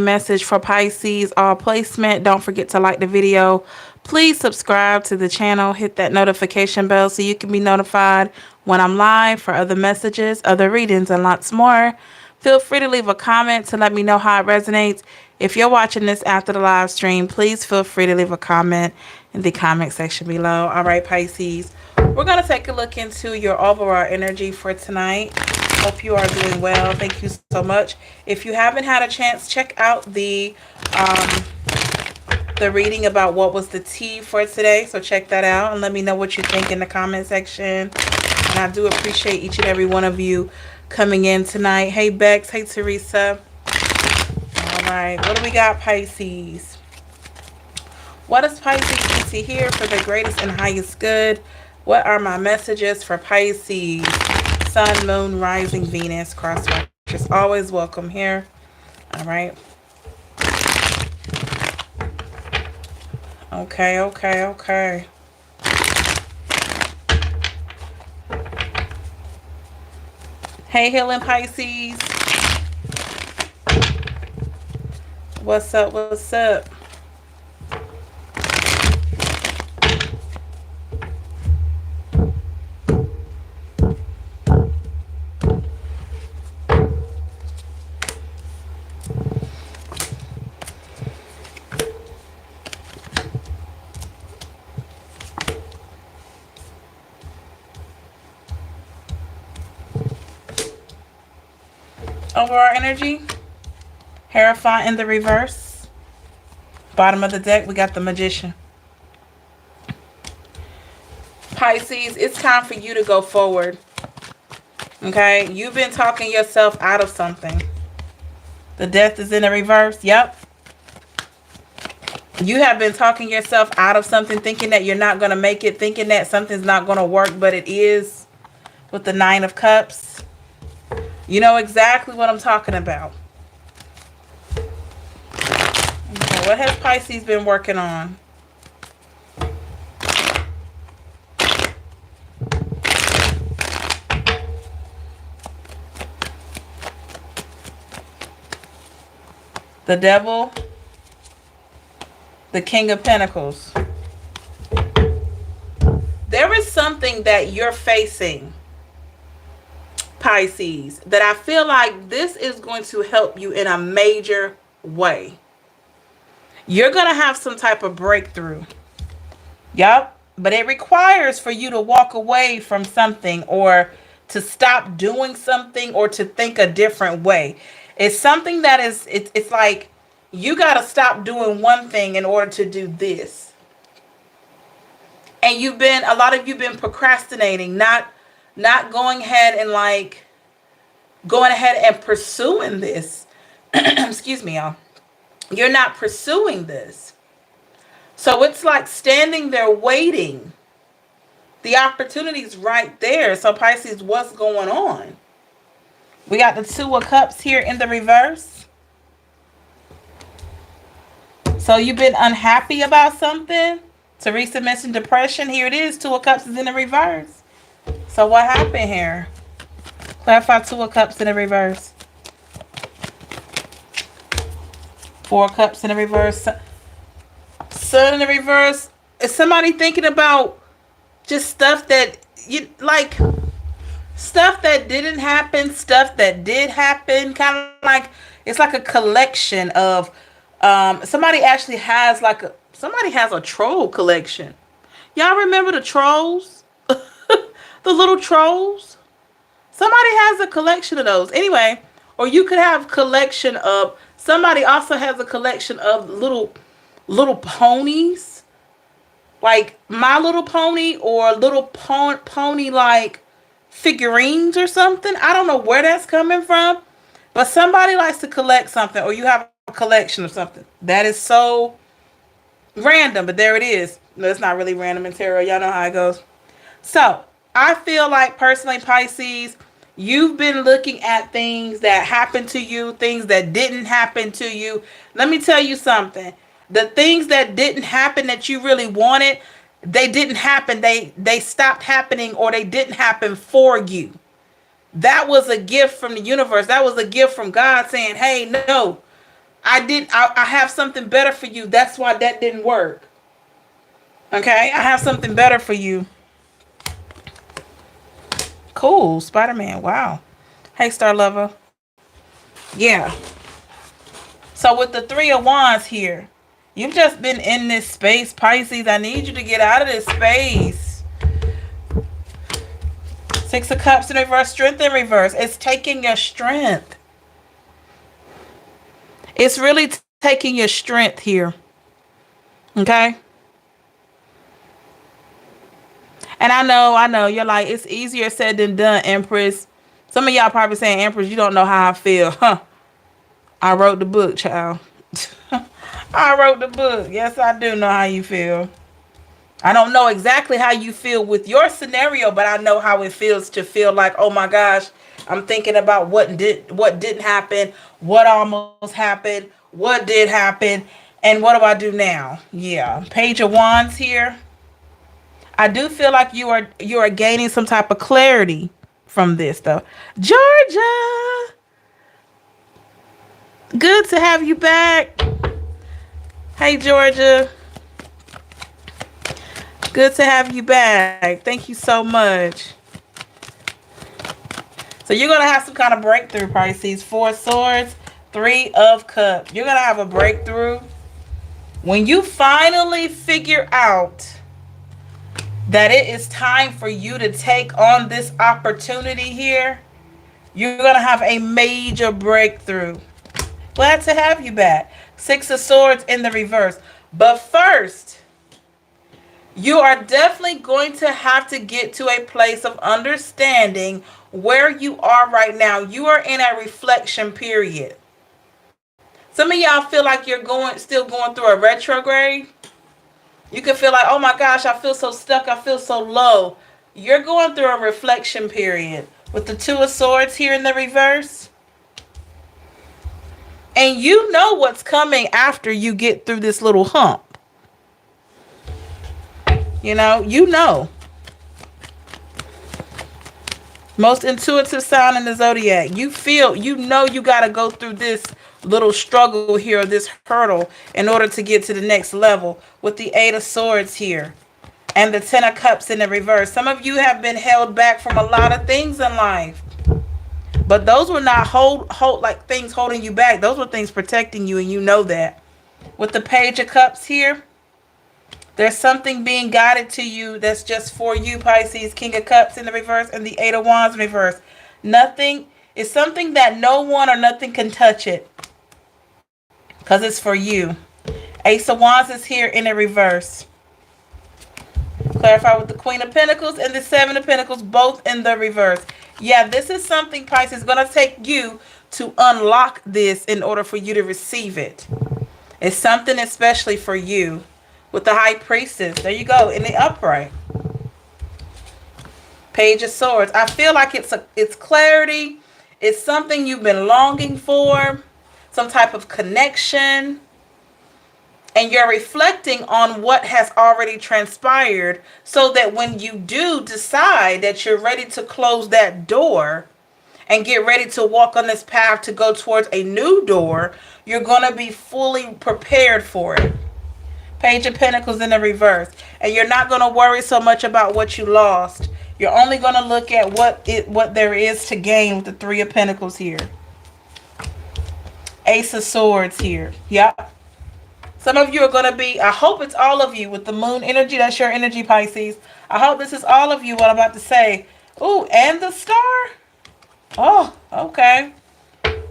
message for Pisces, all placement. Don't forget to like the video. Please subscribe to the channel. Hit that notification bell so you can be notified when I'm live for other messages, other readings, and lots more. Feel free to leave a comment to let me know how it resonates. If you're watching this after the live stream, please feel free to leave a comment in the comment section below. All right, Pisces. We're going to take a look into your overall energy for tonight. Hope you are doing well. Thank you so much. If you haven't had a chance, check out the reading about what was the tea for today. So check that out and let me know what you think in the comment section. And I do appreciate each and every one of you coming in tonight. Hey, Bex. Hey, Teresa. All right. What do we got, Pisces? What does Pisces need to hear for the greatest and highest good? What are my messages for Pisces? Sun, Moon, Rising, Venus, cross watchers. Always welcome here. All right. Okay. Hey, Healing Pisces. What's up? Overall energy. Hierophant in the reverse. Bottom of the deck, we got the Magician. Pisces, it's time for you to go forward. Okay? You've been talking yourself out of something. The Death is in the reverse. Yep. You have been talking yourself out of something, thinking that you're not going to make it, thinking that something's not going to work, but it is, with the Nine of Cups. You know exactly what I'm talking about. Okay, what has Pisces been working on? The Devil, the King of Pentacles. There is something that you're facing, Pisces, that I feel like this is going to help you in a major way. You're going to have some type of breakthrough. Yep. But it requires for you to walk away from something, or to stop doing something, or to think a different way. It's something that is, it's like you got to stop doing one thing in order to do this. And a lot of you been procrastinating, not going ahead and pursuing this. Excuse me, y'all. You're not pursuing this. So it's like standing there waiting. The opportunity's right there. So Pisces, what's going on? We got the Two of Cups here in the reverse. So you've been unhappy about something. Teresa mentioned depression. Here it is. Two of Cups is in the reverse. So what happened here? Clarify Two of Cups in the reverse. Four of Cups in the reverse. Sun in the reverse. Is somebody thinking about just stuff that you like? Stuff that didn't happen, stuff that did happen. Kind of like it's like a collection of. Somebody actually has somebody has a troll collection. Y'all remember the trolls? The little trolls? Somebody has a collection of those. Anyway, or you could have collection of, somebody also has a collection of little ponies. Like My Little Pony, or little pony like figurines or something. I don't know where that's coming from. But somebody likes to collect something, or you have a collection of something. That is so random, but there it is. No, it's not really random in tarot. Y'all know how it goes. So I feel like personally, Pisces, you've been looking at things that happened to you, things that didn't happen to you. Let me tell you something. The things that didn't happen that you really wanted, they didn't happen. They stopped happening, or they didn't happen for you. That was a gift from the universe. That was a gift from God saying, hey, no, I have something better for you. That's why that didn't work. Okay, I have something better for you. Cool, Spider-Man. Wow. Hey, Star Lover. Yeah. So with the Three of Wands here, you've just been in this space, Pisces. I need you to get out of this space. Six of Cups in reverse, Strength in reverse. It's taking your strength. It's really taking your strength here. Okay? And I know, you're like, it's easier said than done, Empress. Some of y'all probably saying, Empress, you don't know how I feel. Huh. I wrote the book, child. I wrote the book. Yes, I do know how you feel. I don't know exactly how you feel with your scenario, but I know how it feels to feel like, oh my gosh, I'm thinking about what didn't happen, what almost happened, what did happen, and what do I do now? Yeah. Page of Wands here. I do feel like you are gaining some type of clarity from this though. Georgia, good to have you back. Hey Georgia. Good to have you back. Thank you so much. So you're going to have some kind of breakthrough, Pisces. Four of Swords, Three of Cups. You're going to have a breakthrough when you finally figure out that it is time for you to take on this opportunity here. You're going to have a major breakthrough. Glad to have you back. Six of Swords in the reverse. But first, you are definitely going to have to get to a place of understanding where you are right now. You are in a reflection period. Some of y'all feel like you're still going through a retrograde. You can feel like, oh my gosh, I feel so stuck. I feel so low. You're going through a reflection period with the Two of Swords here in the reverse. And you know what's coming after you get through this little hump. You know. Most intuitive sign in the zodiac. You know you got to go through this little struggle here, this hurdle, in order to get to the next level with the Eight of Swords here and the Ten of Cups in the reverse. Some of you have been held back from a lot of things in life, but those were not like things holding you back. Those were things protecting you, and you know that. With the Page of Cups here, there's something being guided to you that's just for you, Pisces. King of Cups in the reverse and the Eight of Wands in reverse. Nothing is something that no one or nothing can touch it, because it's for you. Ace of Wands is here in a reverse. Clarify with the Queen of Pentacles and the Seven of Pentacles, both in the reverse. Yeah, this is something, Pisces, going to take you to unlock this in order for you to receive it. It's something especially for you. With the High Priestess, there you go, in the upright. Page of Swords. I feel like it's clarity. It's something you've been longing for, some type of connection. And you're reflecting on what has already transpired so that when you do decide that you're ready to close that door and get ready to walk on this path to go towards a new door, you're going to be fully prepared for it. Page of Pentacles in the reverse. And you're not going to worry so much about what you lost. You're only going to look at what there is to gain with the Three of Pentacles here. Ace of Swords here. Yep. Some of you are going to be, I hope it's all of you with the moon energy. That's your energy, Pisces. I hope this is all of you, what I'm about to say. Ooh, and the star? Oh, okay.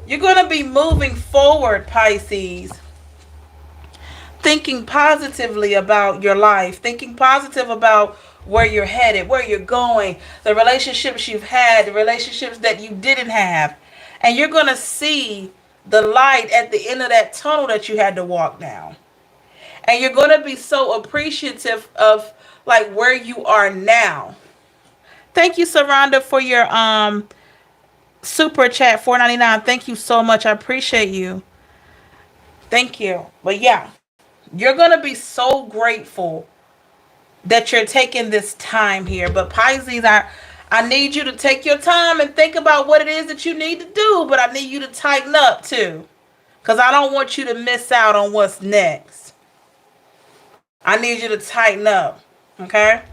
You're going to be moving forward, Pisces. Thinking positively about your life. Thinking positive about where you're headed, where you're going. The relationships you've had, the relationships that you didn't have. And you're going to see the light at the end of that tunnel that you had to walk down. And you're going to be so appreciative of like where you are now. Thank you, Saranda, for your super chat, $4.99. Thank you so much. I appreciate you. Thank you. But yeah, you're going to be so grateful that you're taking this time here. But Pisces, I need you to take your time and think about what it is that you need to do. But I need you to tighten up too. Because I don't want you to miss out on what's next. I need you to tighten up. Okay?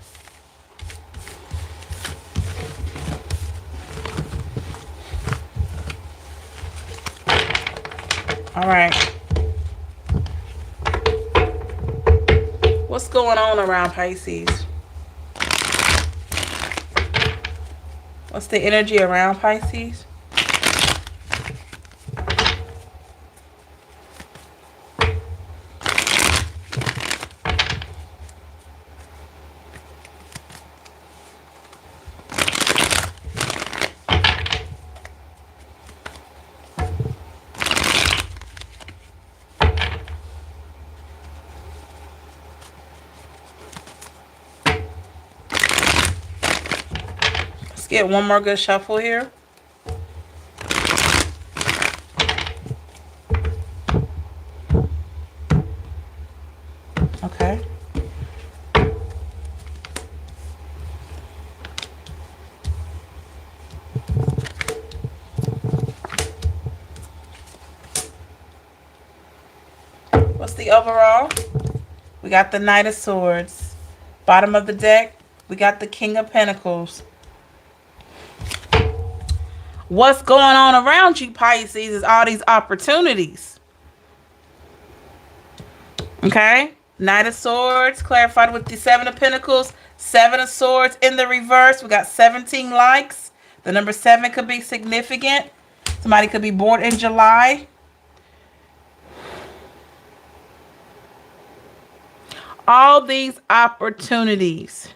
All right. What's going on around Pisces? What's the energy around Pisces? Let's get one more good shuffle here. Okay. What's the overall? We got the Knight of Swords. Bottom of the deck, we got the King of Pentacles. What's going on around you, Pisces, is all these opportunities. Okay? Knight of Swords, clarified with the Seven of Pentacles. Seven of Swords in the reverse. We got 17 likes. The number 7 could be significant. Somebody could be born in July. All these opportunities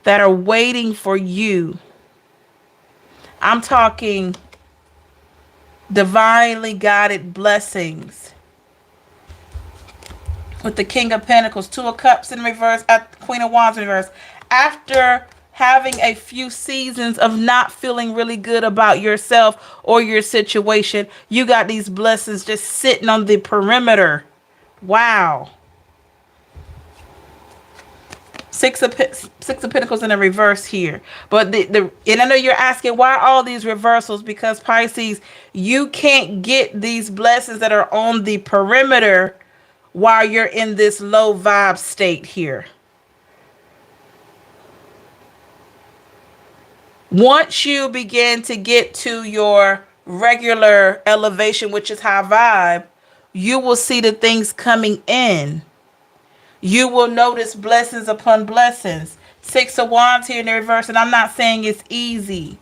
that are waiting for you. I'm talking divinely guided blessings. With the King of Pentacles, Two of Cups in reverse, at the Queen of Wands in reverse. After having a few seasons of not feeling really good about yourself or your situation, you got these blessings just sitting on the perimeter. Wow. Six of Pentacles in a reverse here. But and I know you're asking why all these reversals, because Pisces, you can't get these blessings that are on the perimeter while you're in this low vibe state here. Once you begin to get to your regular elevation, which is high vibe, you will see the things coming in. You will notice blessings upon blessings. Six of Wands here in the reverse, and I'm not saying it's easy.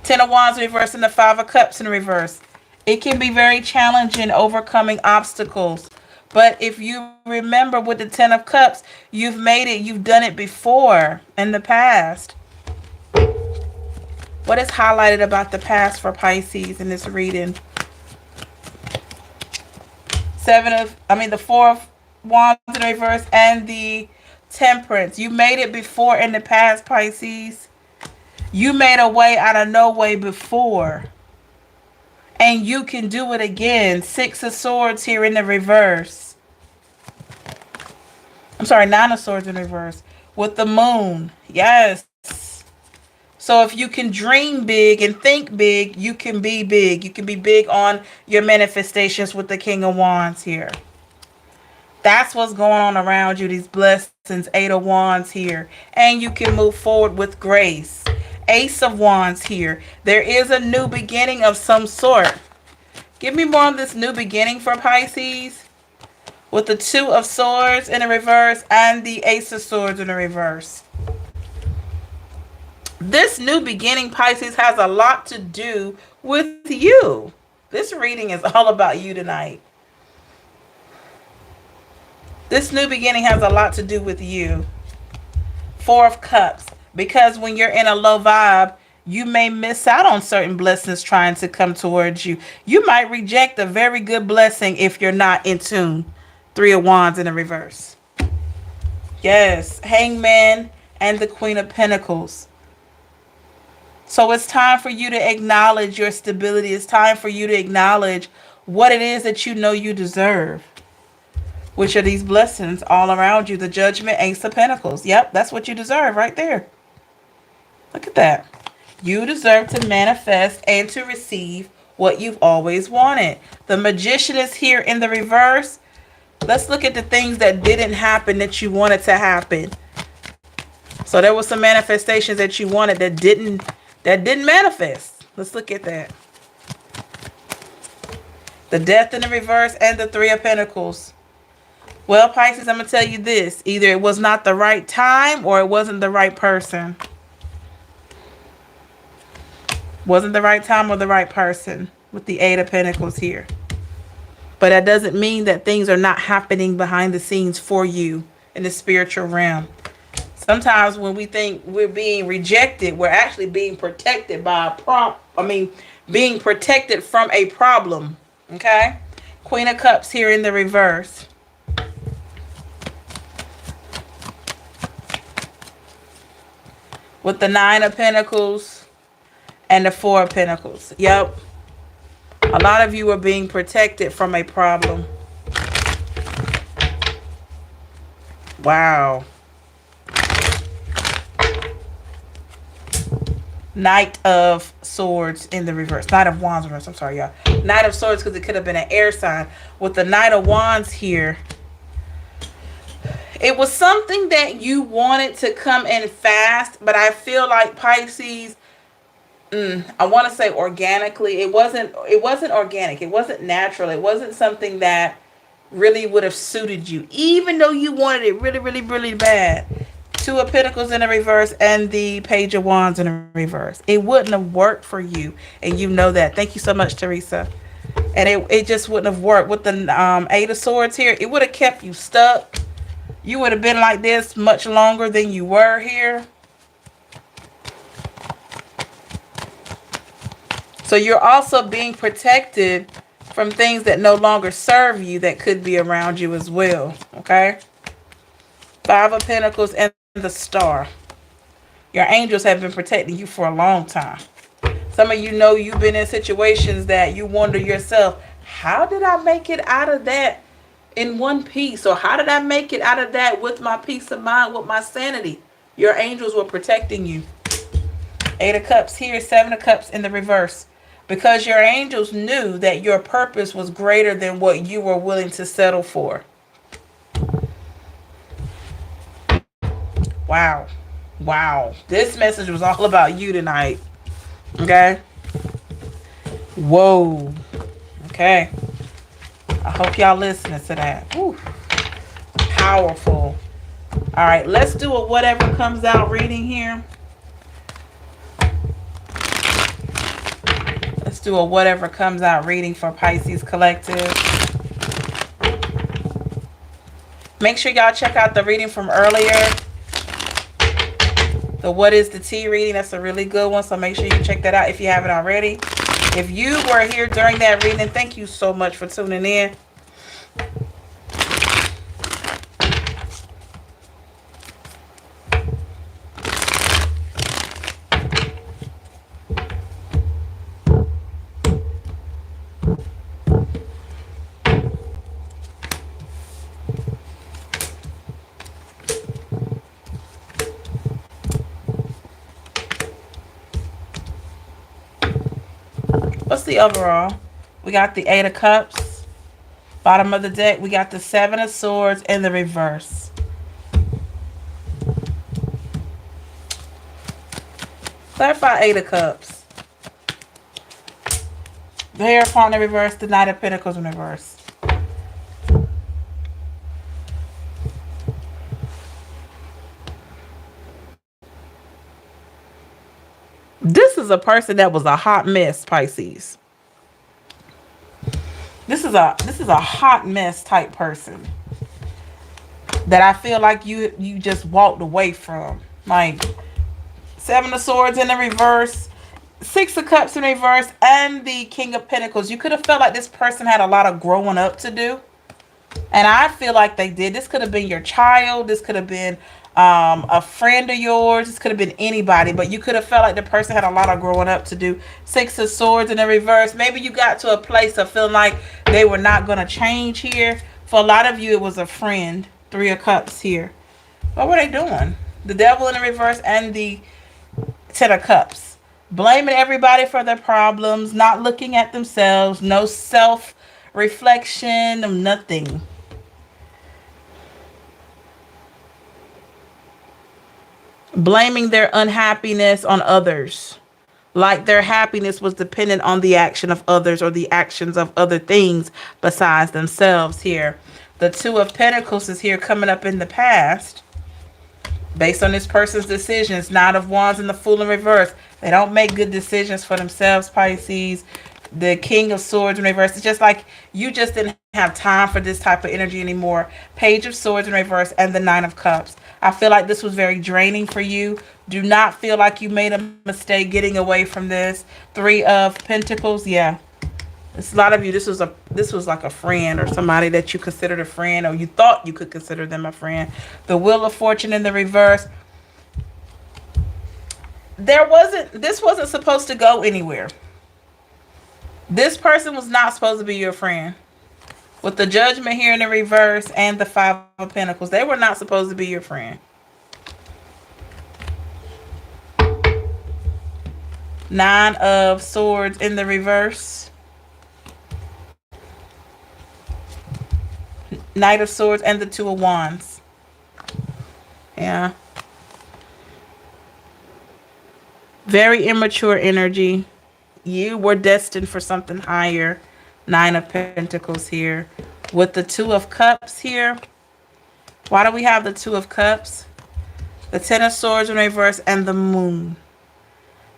10 of Wands in reverse and the 5 of Cups in reverse. It can be very challenging overcoming obstacles. But if you remember with the 10 of Cups, you've made it. You've done it before in the past. What is highlighted about the past for Pisces in this reading? The 4 of Wands in reverse and the Temperance. You made it before in the past, Pisces. You made a way out of no way before. And you can do it again. 6 of Swords here in the reverse. I'm sorry, 9 of Swords in reverse. With the Moon. Yes. So if you can dream big and think big, you can be big. You can be big on your manifestations with the King of Wands here. That's what's going on around you, these blessings. 8 of Wands here. And you can move forward with grace. Ace of Wands here. There is a new beginning of some sort. Give me more on this new beginning for Pisces. With the 2 of Swords in the reverse and the Ace of Swords in the reverse. This new beginning, Pisces, has a lot to do with you. This reading is all about you tonight. This new beginning has a lot to do with you. 4 of Cups. Because when you're in a low vibe, you may miss out on certain blessings trying to come towards you. You might reject a very good blessing if you're not in tune. 3 of Wands in the reverse. Yes, Hangman and the Queen of Pentacles. So it's time for you to acknowledge your stability. It's time for you to acknowledge what it is that you know you deserve. Which are these blessings all around you. The Judgment, Ace of Pentacles. Yep, that's what you deserve right there. Look at that. You deserve to manifest and to receive what you've always wanted. The Magician is here in the reverse. Let's look at the things that didn't happen that you wanted to happen. So there were some manifestations that you wanted that didn't manifest. Let's look at that. The Death in the reverse and the Three of Pentacles. Well, Pisces, I'm going to tell you this. Either it was not the right time or it wasn't the right person. Wasn't the right time or the right person with the Eight of Pentacles here. But that doesn't mean that things are not happening behind the scenes for you in the spiritual realm. Sometimes when we think we're being rejected, we're actually being protected by being protected from a problem. Okay? Queen of Cups here in the reverse. With the Nine of Pentacles and the Four of Pentacles. Yep. A lot of you are being protected from a problem. Wow. Knight of Swords in the reverse. Knight of Wands in reverse. I'm sorry, y'all. Knight of Swords because it could have been an air sign. With the Knight of Wands here, it was something that you wanted to come in fast, but I feel like Pisces, I want to say organically. It wasn't organic. It wasn't natural. It wasn't something that really would have suited you, even though you wanted it really, really, really bad. Two of Pentacles in the reverse and the Page of Wands in the reverse. It wouldn't have worked for you, and you know that. Thank you so much, Teresa. And it just wouldn't have worked. With the Eight of Swords here, it would have kept you stuck. You would have been like this much longer than you were here. So you're also being protected from things that no longer serve you that could be around you as well. Okay? Five of Pentacles and the Star. Your angels have been protecting you for a long time. Some of you know you've been in situations that you wonder yourself, how did I make it out of that in one piece? Or how did I make it out of that with my peace of mind, with my sanity? Your angels were protecting you. Eight of Cups here, Seven of Cups in the reverse. Because your angels knew that your purpose was greater than what you were willing to settle for. Wow. Wow. This message was all about you tonight. Okay? Whoa. Okay. I hope y'all listening to that. Whew. Powerful. All right. Let's do a whatever comes out reading here. Let's do a whatever comes out reading for Pisces Collective. Make sure y'all check out the reading from earlier. The What is the Tea reading. That's a really good one. So make sure you check that out if you haven't already. If you were here during that reading, thank you so much for tuning in. What's the overall? We got the Eight of Cups. Bottom of the deck, we got the Seven of Swords in the reverse. Clarify Eight of Cups. The Hierophant in reverse, the Knight of Pentacles in reverse. This is a person that was a hot mess, Pisces. This is a hot mess type person that I feel like you just walked away from. Like Seven of Swords in the reverse, Six of Cups in reverse, and the King of Pentacles. You could have felt like this person had a lot of growing up to do. And I feel like they did. This could have been your child. This could have been a friend of yours. This could have been anybody, but you could have felt like the person had a lot of growing up to do. Six of Swords in the reverse. Maybe you got to a place of feeling like they were not going to change here. For a lot of you, it was a friend. Three of Cups here. What were they doing? The Devil in the reverse and the Ten of Cups. Blaming everybody for their problems, not looking at themselves, no self reflection, nothing. Blaming their unhappiness on others, like their happiness was dependent on the action of others or the actions of other things besides themselves. Here, the Two of Pentacles is here coming up in the past based on this person's decisions. Knight of Wands and the Fool in reverse. They don't make good decisions for themselves, Pisces. The King of Swords in reverse. It's just like you just didn't have time for this type of energy anymore. Page of Swords in reverse and the Nine of Cups. I feel like this was very draining for you. Do not feel like you made a mistake getting away from this. Three of Pentacles. Yeah. It's a lot of you. This was like a friend or somebody that you considered a friend, or you thought you could consider them a friend. The Wheel of Fortune in the reverse. This wasn't supposed to go anywhere. This person was not supposed to be your friend. With the Judgment here in the reverse and the Five of Pentacles, they were not supposed to be your friend. Nine of Swords in the reverse. Knight of Swords and the Two of Wands. Yeah. Very immature energy. You were destined for something higher. Nine of Pentacles here. With the Two of Cups here. Why do we have the Two of Cups? The Ten of Swords in reverse and the Moon.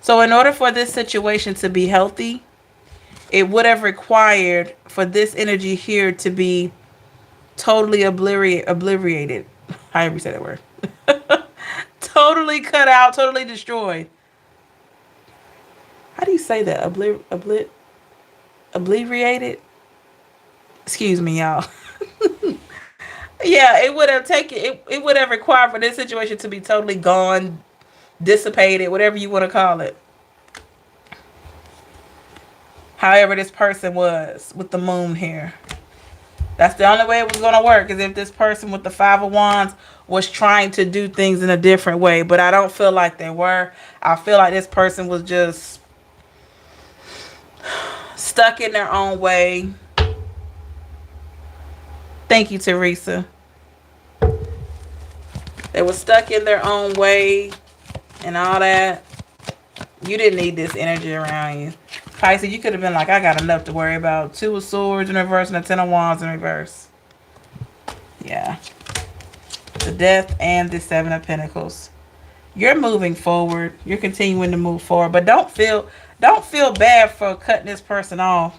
So in order for this situation to be healthy, it would have required for this energy here to be totally obliterated. However you say that word. Totally cut out, totally destroyed. How do you say that? Obliterated? Excuse me, y'all. Yeah, it would have required for this situation to be totally gone, dissipated, whatever you want to call it. However, this person was with the Moon here. That's the only way it was going to work, is if this person with the Five of Wands was trying to do things in a different way. But I don't feel like they were. I feel like this person was just stuck in their own way. Thank you, Teresa. They were stuck in their own way and all that. You didn't need this energy around you. Pisces, you could have been like, I got enough to worry about. Two of Swords in reverse and a Ten of Wands in reverse. Yeah. The Death and the Seven of Pentacles. You're moving forward. You're continuing to move forward. But don't feel bad for cutting this person off.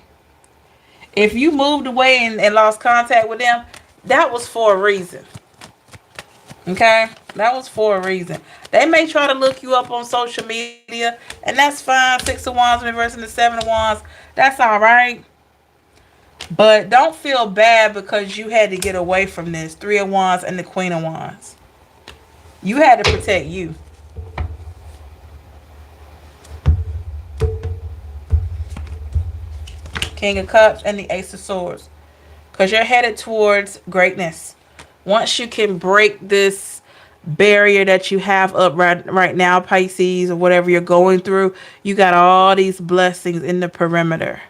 If you moved away and lost contact with them, that was for a reason. Okay? That was for a reason. They may try to look you up on social media, and that's fine. Six of Wands in reverse and the Seven of Wands. That's all right. But don't feel bad because you had to get away from this. Three of Wands and the Queen of Wands. You had to protect you. King of Cups and the Ace of Swords. Because you're headed towards greatness. Once you can break this barrier that you have up right now, Pisces, or whatever you're going through, you got all these blessings in the perimeter.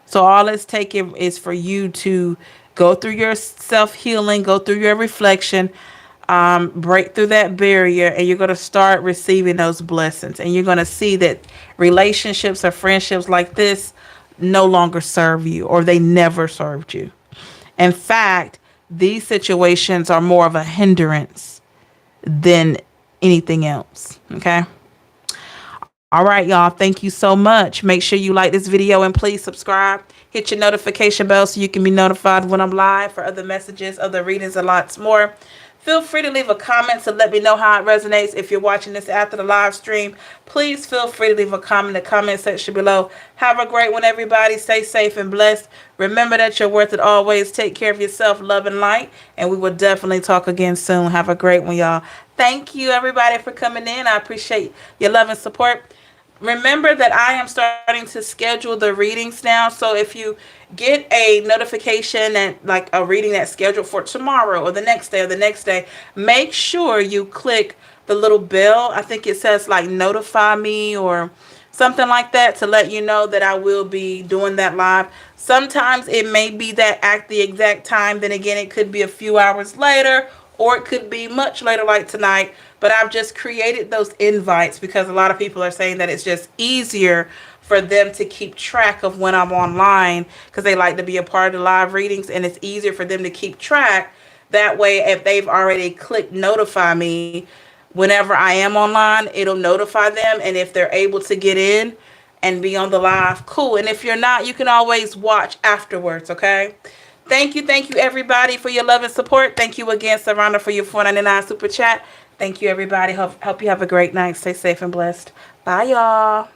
So all it's taking is for you to go through your self-healing, go through your reflection, break through that barrier, and you're going to start receiving those blessings. And you're going to see that relationships or friendships like this no longer serve you, or they never served you. In fact, these situations are more of a hindrance than anything else. Okay. All right, y'all. Thank you so much. Make sure you like this video and please subscribe. Hit your notification bell so you can be notified when I'm live for other messages, other readings, and lots more. Feel free to leave a comment to let me know how it resonates. If you're watching this after the live stream, please feel free to leave a comment in the comment section below. Have a great one, everybody. Stay safe and blessed. Remember that you're worth it always. Take care of yourself, love, and light. And we will definitely talk again soon. Have a great one, y'all. Thank you, everybody, for coming in. I appreciate your love and support. Remember that I am starting to schedule the readings now. So if you get a notification and like a reading that's scheduled for tomorrow or the next day, make sure you click the little bell. I think it says like notify me or something like that to let you know that I will be doing that live. Sometimes it may be that at the exact time. Then again, it could be a few hours later or it could be much later like tonight. But I've just created those invites because a lot of people are saying that it's just easier for them to keep track of when I'm online because they like to be a part of the live readings, and it's easier for them to keep track. That way, if they've already clicked notify me, whenever I am online, it'll notify them. And if they're able to get in and be on the live, cool. And if you're not, you can always watch afterwards, okay? Thank you, everybody, for your love and support. Thank you again, Saranda, for your 4.99 super chat. Thank you, everybody. Hope you have a great night. Stay safe and blessed. Bye, y'all.